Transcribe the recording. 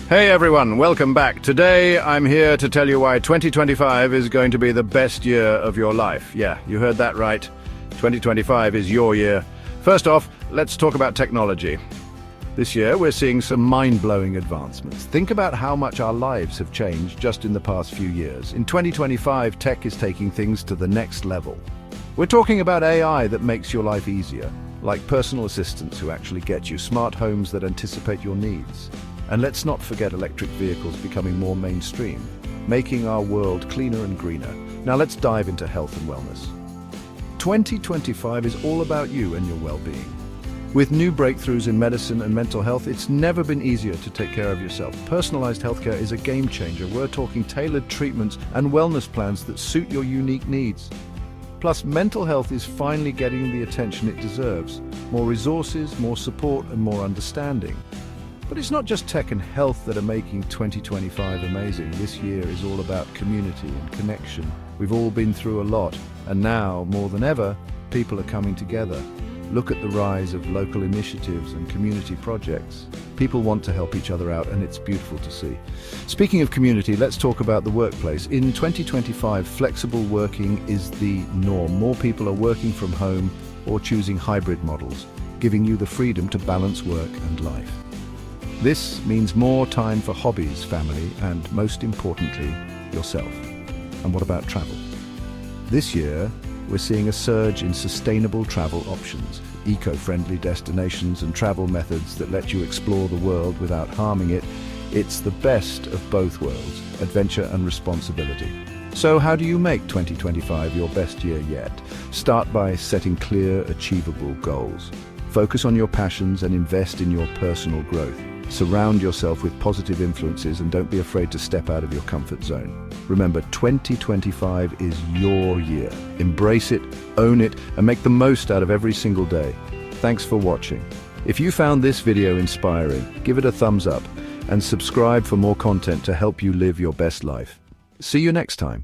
Hey everyone, welcome back. Today I'm here to tell you why 2025 is going to be the best year of your life. Yeah, you heard that right. 2025 is your year. First off, let's talk about technology. This year we're seeing some mind-blowing advancements. Think about how much our lives have changed just in the past few years. In 2025, tech is taking things to the next level. We're talking about AI that makes your life easier, like personal assistants who actually get you, smart homes that anticipate your needs. And let's not forget electric vehicles becoming more mainstream, making our world cleaner and greener. Now let's dive into health and wellness. 2025 is all about you and your well-being. With new breakthroughs in medicine and mental health, it's never been easier to take care of yourself. Personalized healthcare is a game changer. We're talking tailored treatments and wellness plans that suit your unique needs. Plus, mental health is finally getting the attention it deserves. More resources, more support, and more understanding. But it's not just tech and health that are making 2025 amazing. This year is all about community and connection. We've all been through a lot, and now, more than ever, people are coming together. Look at the rise of local initiatives and community projects. People want to help each other out, and it's beautiful to see. Speaking of community, let's talk about the workplace. In 2025, flexible working is the norm. More people are working from home or choosing hybrid models, giving you the freedom to balance work and life. This means more time for hobbies, family, and most importantly, yourself. And what about travel? This year, we're seeing a surge in sustainable travel options, eco-friendly destinations and travel methods that let you explore the world without harming it. It's the best of both worlds, adventure and responsibility. So how do you make 2025 your best year yet? Start by setting clear, achievable goals. Focus on your passions and invest in your personal growth. Surround yourself with positive influences and don't be afraid to step out of your comfort zone. Remember, 2025 is your year. Embrace it, own it, and make the most out of every single day. Thanks for watching. If you found this video inspiring, give it a thumbs up and subscribe for more content to help you live your best life. See you next time.